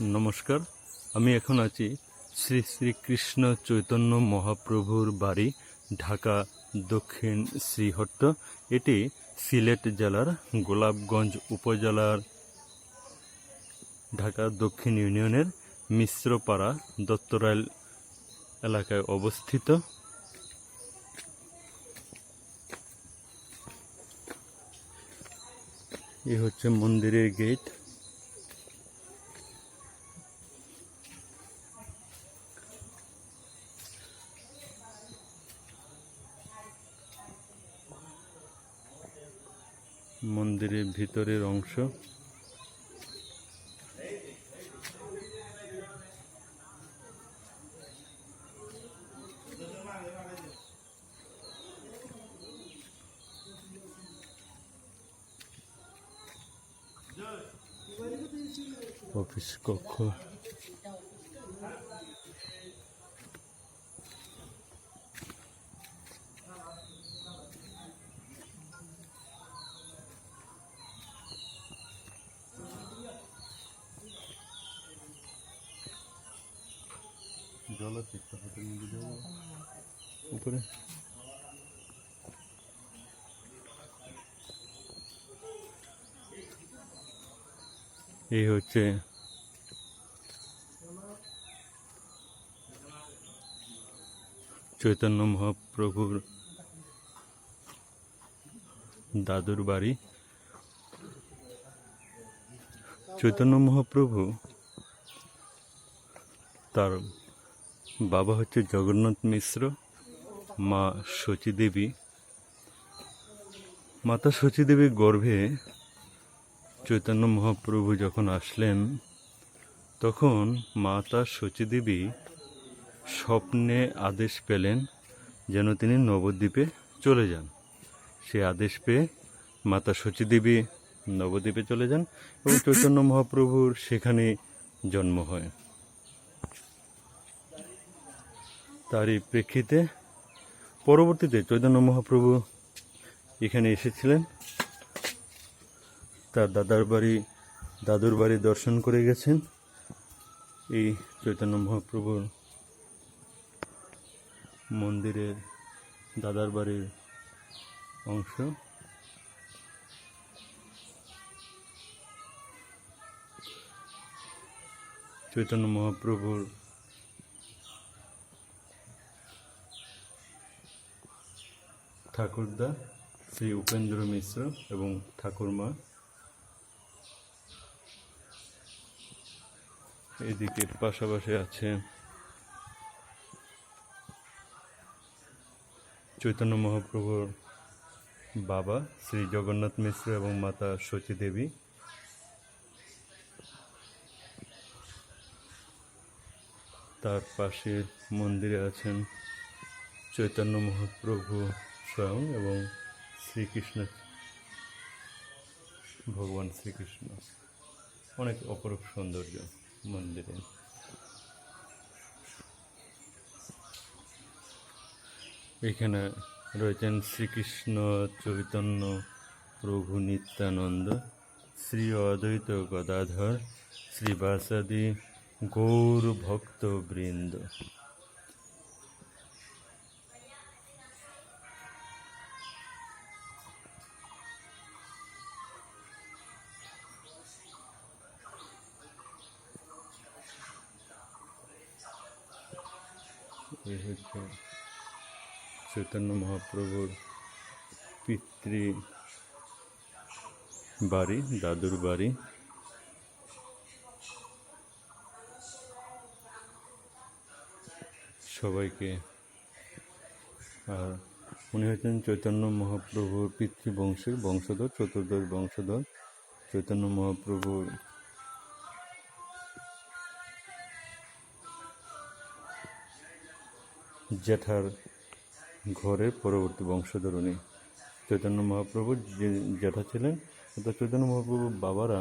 নমস্কার, আমি এখন আছি শ্রী শ্রী কৃষ্ণ চৈতন্য মহাপ্রভুর বাড়ি ঢাকা দক্ষিণ শ্রীহট্ট। এটি সিলেট জেলার গোলাপগঞ্জ উপজেলার ঢাকা দক্ষিণ ইউনিয়নের মিশ্রপাড়া দত্তরাইল এলাকায় অবস্থিত। এই হচ্ছে মন্দিরের গেট। মন্দিরের ভিতরের অংশ। অফিস কক্ষ। জল আছে উপরে। এই হচ্ছে চৈতন্য মহাপ্রভুর দাদুর বাড়ি। চৈতন্য মহাপ্রভু, তার বাবা হচ্ছে জগন্নাথ মিশ্র, মা সচীদেবী। মাতা সচীদেবীর গর্ভে চৈতন্য মহাপ্রভু যখন আসলেন, তখন মাতা সচীদেবী স্বপ্নে আদেশ পেলেন যেন তিনি নবদ্বীপে চলে যান। সে আদেশ পেয়ে মাতা সচীদেবী নবদ্বীপে চলে যান এবং চৈতন্য মহাপ্রভুর সেখানে জন্ম হয়। তারই প্রেক্ষিতে পরবর্তীতে চৈতন্য মহাপ্রভু এখানে এসেছিলেন। তার দাদুর বাড়ি দর্শন করে গেছেন। এই চৈতন্য মহাপ্রভুর মন্দিরের দাদার বাড়ির অংশ। চৈতন্য মহাপ্রভুর ঠাকুরদা শ্রী উপেন্দ্র মিশ্র এবং ঠাকুরমা। এদিকে পাশাপাশি আছে চৈতন্য মহাপ্রভুর বাবা শ্রী জগন্নাথ মিশ্র এবং মাতা সচীদেবী। তার পাশে মন্দিরে আছেন চৈতন্য মহাপ্রভু স্বয়ং এবং শ্রীকৃষ্ণ, ভগবান শ্রীকৃষ্ণ। অনেক অপরূপ সৌন্দর্য মন্দিরে। এখানে রয়েছেন শ্রীকৃষ্ণ চৈতন্য প্রভু নিত্যানন্দ, শ্রী অদ্বৈত গদাধর, শ্রীবাসাদি গৌর ভক্ত বৃন্দ। এই হচ্ছে চৈতন্য মহাপ্রভুর পিতৃ বাড়ি, দাদুর বাড়ি। সবাইকে, আর উনি হচ্ছেন চৈতন্য মহাপ্রভুর পিতৃবংশের বংশধর, চতুর্দশ বংশধর। চৈতন্য মহাপ্রভুর জ্যাঠার ঘরের পরবর্তী বংশধর উনি। চৈতন্য মহাপ্রভুর যে জ্যাঠা ছিলেন, অর্থাৎ চৈতন্য মহাপ্রভুর বাবারা